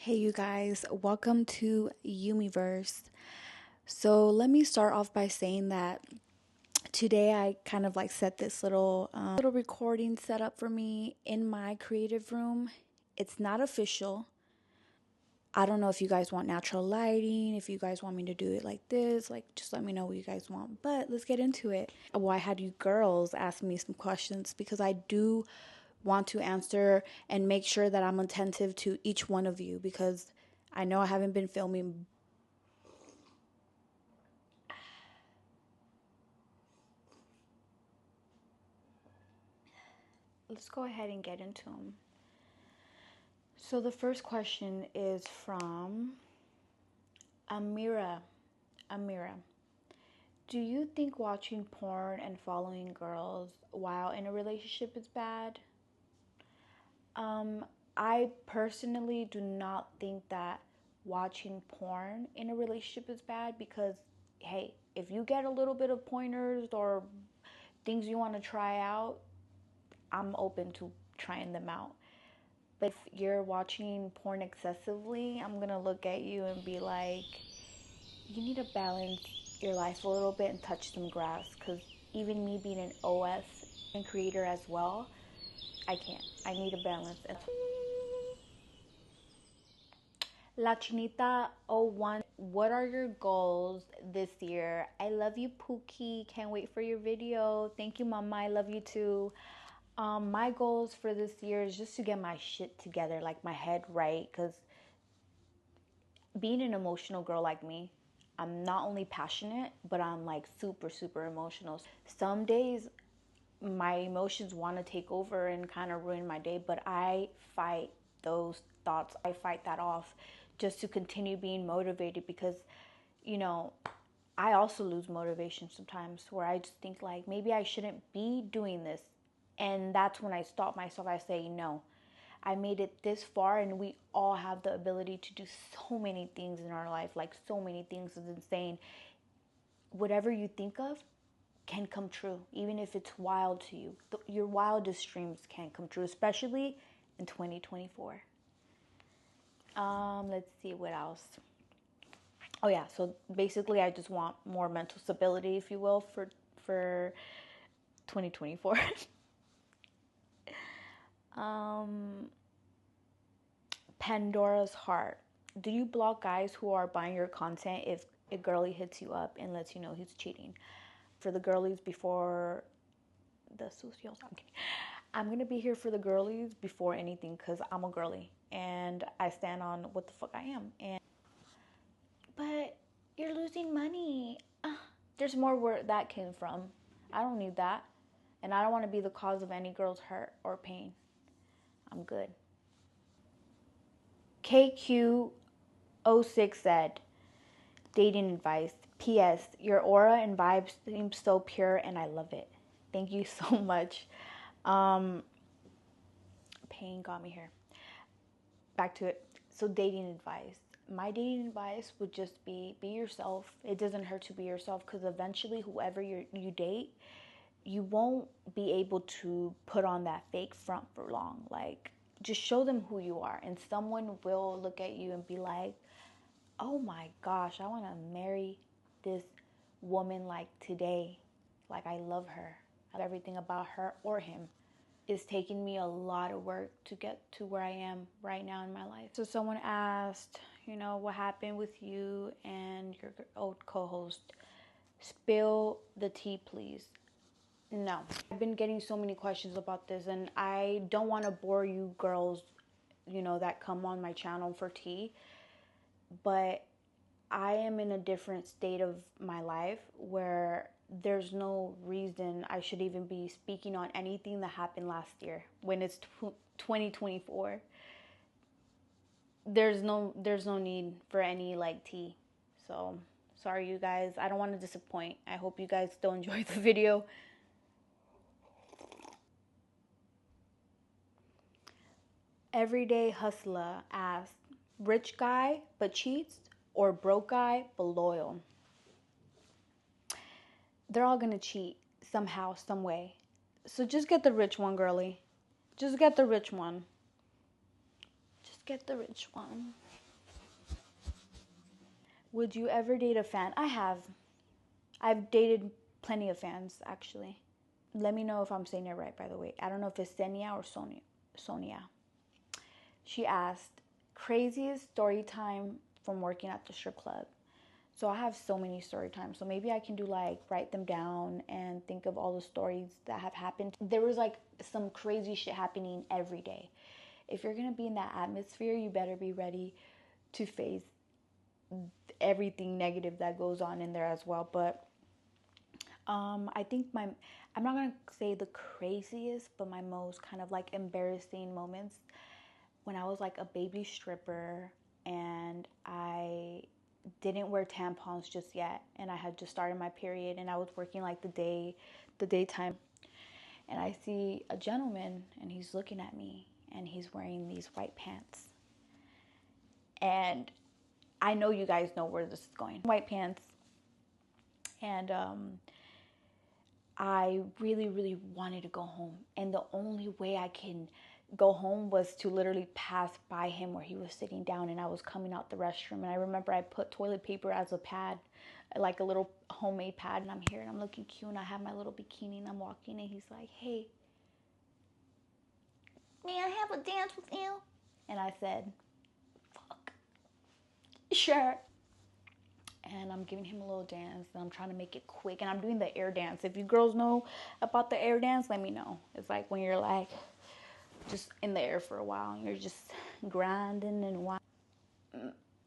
Hey you guys, welcome to Yumiverse. So let me start off by saying that today I kind of like set this little recording setup for me in my creative room. It's not official. I don't know if you guys want natural lighting, if you guys want me to do it like this, like just let me know what you guys want. But let's get into it. Well, I had you girls ask me some questions because I do want to answer and make sure that I'm attentive to each one of you because I know I haven't been filming. Let's go ahead and get into them. So the first question is from Amira. Amira, do you think watching porn and following girls while in a relationship is bad? Um, I personally do not think that watching porn in a relationship is bad because, hey, if you get a little bit of pointers or things you want to try out, I'm open to trying them out. But if you're watching porn excessively, I'm gonna look at you and be like, you need to balance your life a little bit and touch some grass. Because even me being an OS and creator as well, I can't. I need a balance. La Chinita 01, what are your goals this year? I love you, Pookie. Can't wait for your video. Thank you, Mama. I love you too. My goals for this year is just to get my shit together, like my head right. Because being an emotional girl like me, I'm not only passionate, but I'm like super, super emotional. Some days my emotions want to take over and kind of ruin my day, but I fight those thoughts. I fight that off just to continue being motivated because, you know, I also lose motivation sometimes where I just think like maybe I shouldn't be doing this. And that's when I stop myself. I say, no, I made it this far, and we all have the ability to do so many things in our life. Like, so many things is insane. Whatever you think of can come true, even if it's wild to you. Your wildest dreams can come true, especially in 2024. Let's see what else. Oh yeah, so basically I just want more mental stability, if you will, for 2024. um Pandora's Heart. Do you block guys who are buying your content if a girlie hits you up and lets you know he's cheating? For the girlies before the sucios. I'm kidding. I'm going to be here for the girlies before anything because I'm a girly and I stand on what the fuck I am. But you're losing money. There's more where that came from. I don't need that. And I don't want to be the cause of any girl's hurt or pain. I'm good. KQ06 said, dating advice. P.S. Your aura and vibes seem so pure and I love it. Thank you so much. Pain got me here. Back to it. So dating advice. My dating advice would just be yourself. It doesn't hurt to be yourself because eventually whoever you date, you won't be able to put on that fake front for long. Like, just show them who you are and someone will look at you and be like, oh my gosh, I want to marry this woman like today. Like, I love her. I love everything about her or him. It's taken me a lot of work to get to where I am right now in my life. So someone asked, what happened with you and your old co-host? Spill the tea, please. No. I've been getting so many questions about this and I don't want to bore you girls, that come on my channel for tea. But I am in a different state of my life where there's no reason I should even be speaking on anything that happened last year when it's 2024. There's no need for any like tea. So, sorry you guys. I don't want to disappoint. I hope you guys still enjoy the video. Everyday Hustler asks, rich guy but cheats or broke guy but loyal? They're all gonna cheat somehow, some way. So just get the rich one, girly. Just get the rich one. Just get the rich one. Would you ever date a fan? I have. I've dated plenty of fans, actually. Let me know if I'm saying it right, by the way. I don't know if it's Senia or Sonia. She asked, craziest story time from working at the strip club. So I have so many story times. So maybe I can do like write them down and think of all the stories that have happened. There was like some crazy shit happening every day. If you're gonna be in that atmosphere, you better be ready to face everything negative that goes on in there as well. But I think I'm not gonna say the craziest, but my most kind of like embarrassing moments when I was like a baby stripper and I didn't wear tampons just yet, and I had just started my period, and I was working like the daytime, and I see a gentleman and he's looking at me and he's wearing these white pants, and I know you guys know where this is going. White pants, and I really, really wanted to go home. And the only way I can go home was to literally pass by him where he was sitting down, and I was coming out the restroom. And I remember I put toilet paper as a pad, like a little homemade pad. And I'm here and I'm looking cute and I have my little bikini and I'm walking and he's like, hey, may I have a dance with you? And I said, fuck, sure. And I'm giving him a little dance and I'm trying to make it quick and I'm doing the air dance. If you girls know about the air dance, let me know. It's like when you're like just in the air for a while and you're just grinding and winding.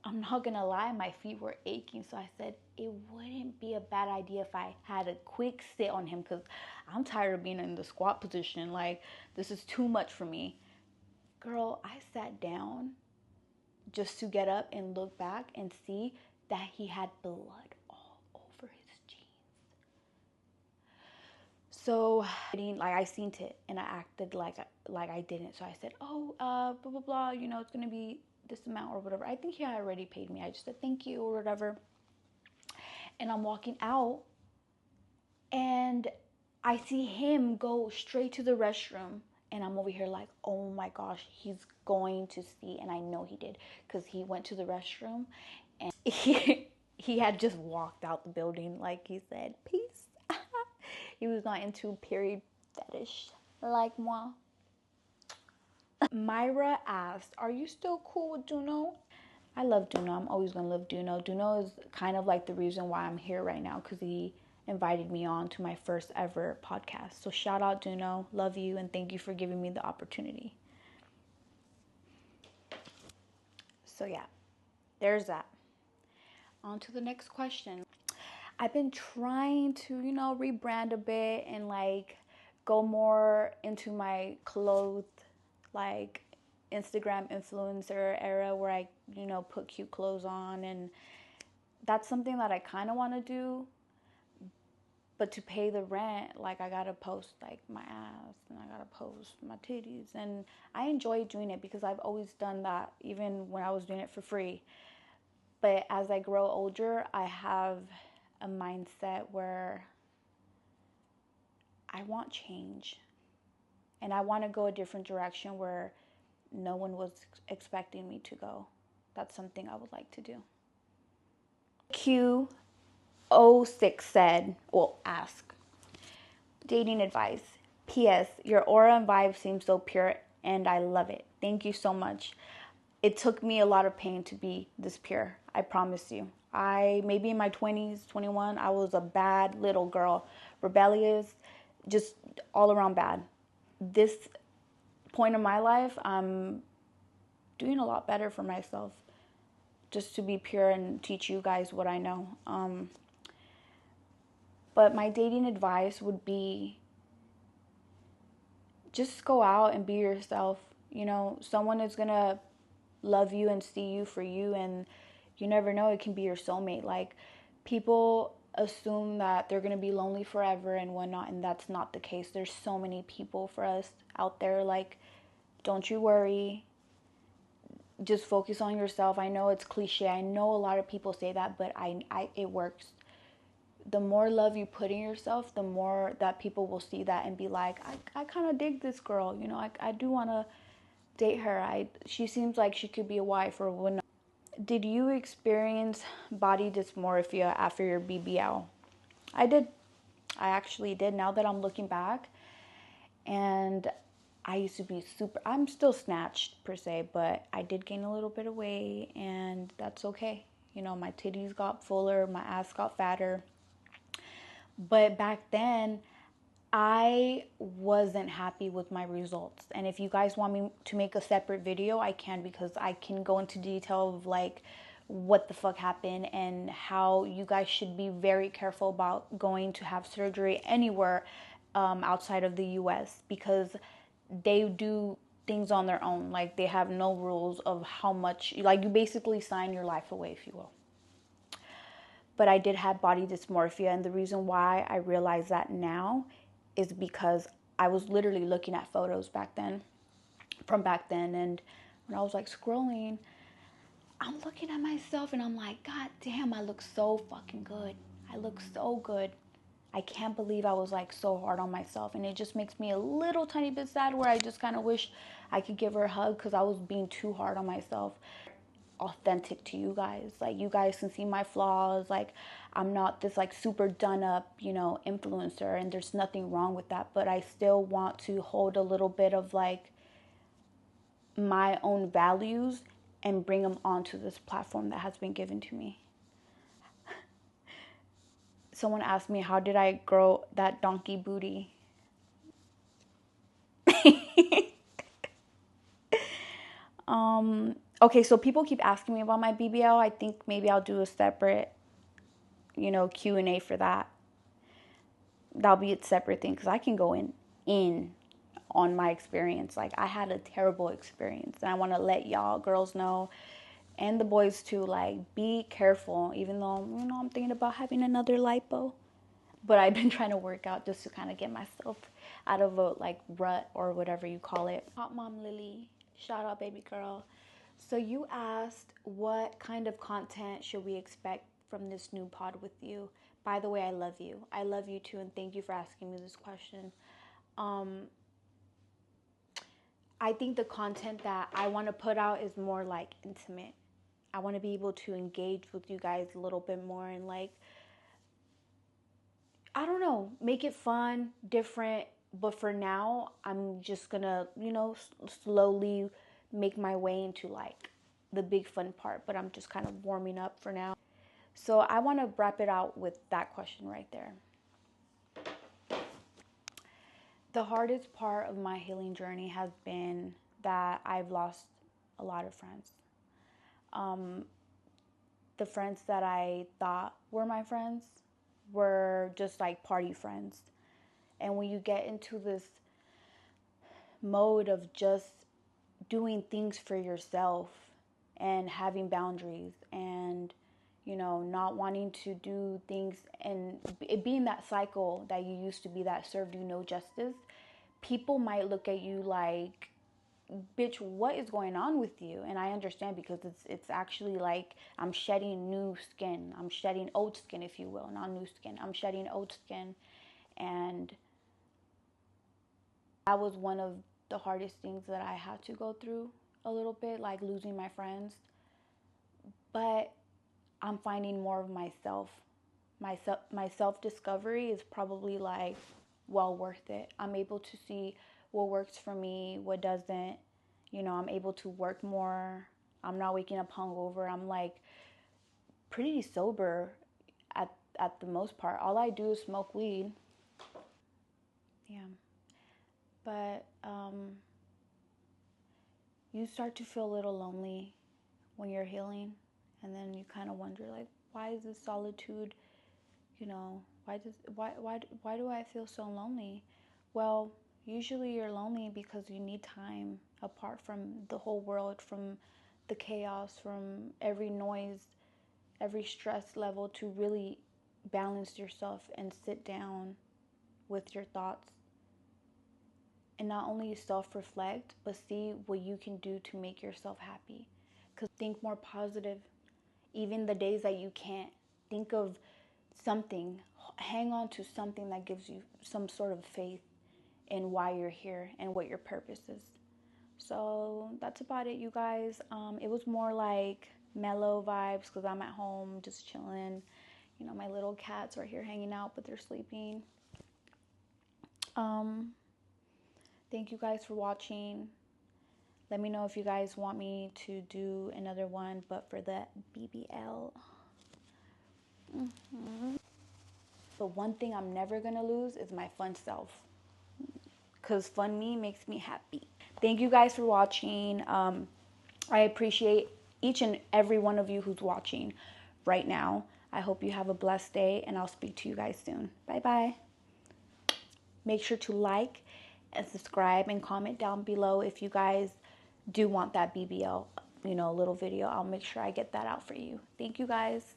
I'm not gonna lie, my feet were aching, so I said it wouldn't be a bad idea if I had a quick sit on him because I'm tired of being in the squat position. Like, this is too much for me. Girl, I sat down just to get up and look back and see that he had blood all over his jeans. So, like, I seen it and I acted like I didn't. So I said, oh, blah, blah, blah, you know, it's gonna be this amount or whatever. I think he had already paid me. I just said thank you or whatever. And I'm walking out and I see him go straight to the restroom. And I'm over here like, oh my gosh, he's going to see. And I know he did because he went to the restroom and he had just walked out the building like he said, peace. He was not into period fetish like moi. Myra asked, are you still cool with Duno? I love Duno. I'm always going to love Duno. Duno is kind of like the reason why I'm here right now because he invited me on to my first ever podcast. So shout out Duno. Love you and thank you for giving me the opportunity. So yeah, there's that. On to the next question. I've been trying to, you know, rebrand a bit and like go more into my clothes, like Instagram influencer era where I, you know, put cute clothes on, and that's something that I kind of want to do. But to pay the rent, like I gotta post like my ass and I gotta post my titties, and I enjoy doing it because I've always done that even when I was doing it for free. But as I grow older, I have a mindset where I want change and I want to go a different direction where no one was expecting me to go. That's something I would like to do. Q06 said, well, ask. Dating advice. P.S. Your aura and vibe seem so pure and I love it. Thank you so much. It took me a lot of pain to be this pure. I promise you. Maybe in my 20s, 21, I was a bad little girl. Rebellious, just all around bad. This point in my life, I'm doing a lot better for myself. Just to be pure and teach you guys what I know. But my dating advice would be just go out and be yourself. You know, someone is going to love you and see you for you, and you never know, it can be your soulmate. Like, people assume that they're going to be lonely forever and whatnot, and that's not the case. There's so many people for us out there. Like, don't you worry. Just focus on yourself. I know it's cliche. I know a lot of people say that, but it works. The more love you put in yourself, the more that people will see that and be like, I kind of dig this girl. You know, I do want to date her. She seems like she could be a wife or whatnot. Did you experience body dysmorphia after your BBL? I did. I actually did, now that I'm looking back. And I used to be super, I'm still snatched per se, but I did gain a little bit of weight, and that's okay. You know, my titties got fuller, my ass got fatter. But back then, I wasn't happy with my results. And if you guys want me to make a separate video, I can, because I can go into detail of like what the fuck happened and how you guys should be very careful about going to have surgery anywhere outside of the US, because they do things on their own. Like, they have no rules of how much, like, you basically sign your life away, if you will. But I did have body dysmorphia, and the reason why I realize that now is because I was literally looking at photos back then, from back then, and when I was like scrolling, I'm looking at myself and I'm like, God damn, I look so fucking good. I look so good. I can't believe I was like so hard on myself, and it just makes me a little tiny bit sad, where I just kind of wish I could give her a hug, because I was being too hard on myself. Authentic to you guys, like, you guys can see my flaws. Like, I'm not this like super done up, you know, influencer, and there's nothing wrong with that, but I still want to hold a little bit of like my own values and bring them onto this platform that has been given to me. Someone asked me, how did I grow that donkey booty? Okay, so people keep asking me about my BBL. I think maybe I'll do a separate, you know, Q&A for that. That'll be a separate thing, because I can go in on my experience. Like, I had a terrible experience, and I want to let y'all girls know, and the boys too, like, be careful. Even though, you know, I'm thinking about having another lipo, but I've been trying to work out just to kind of get myself out of a like rut, or whatever you call it. Hot Mom Lily, shout out, baby girl. So you asked, what kind of content should we expect from this new pod with you? By the way, I love you. I love you too, and thank you for asking me this question. I think the content that I want to put out is more like intimate. I want to be able to engage with you guys a little bit more, and like, I don't know, make it fun, different. But for now, I'm just gonna, you know, slowly make my way into like the big fun part. But I'm just kind of warming up for now. So I want to wrap it out with that question right there. The hardest part of my healing journey has been that I've lost a lot of friends. The friends that I thought were my friends were just like party friends. And when you get into this mode of just doing things for yourself and having boundaries, and, you know, not wanting to do things, and it being that cycle that you used to be that served you no justice, people might look at you like, bitch, what is going on with you? And I understand, because it's actually like I'm shedding new skin. I'm shedding old skin, if you will, not new skin. I'm shedding old skin. And that was one of the hardest things that I had to go through a little bit, like losing my friends. But I'm finding more of myself. My self-discovery is probably like well worth it. I'm able to see what works for me, what doesn't. You know, I'm able to work more. I'm not waking up hungover. I'm like pretty sober at the most part. All I do is smoke weed. Yeah. But you start to feel a little lonely when you're healing, and then you kind of wonder, like, why is this solitude, you know, why do I feel so lonely? Well, usually you're lonely because you need time apart from the whole world, from the chaos, from every noise, every stress level, to really balance yourself and sit down with your thoughts, and not only self-reflect, but see what you can do to make yourself happy. Because think more positive. Even the days that you can't, think of something, hang on to something that gives you some sort of faith in why you're here and what your purpose is. So that's about it, you guys. It was more like mellow vibes because I'm at home just chilling. You know, my little cats are here hanging out, but they're sleeping. Thank you guys for watching. Let me know if you guys want me to do another one, but for the BBL. But one thing I'm never gonna lose is my fun self, because fun me makes me happy. Thank you guys for watching. I appreciate each and every one of you who's watching right now. I hope you have a blessed day, and I'll speak to you guys soon. Bye bye. Make sure to like and subscribe and comment down below if you guys do want that BBL, little video. I'll make sure I get that out for you. Thank you guys.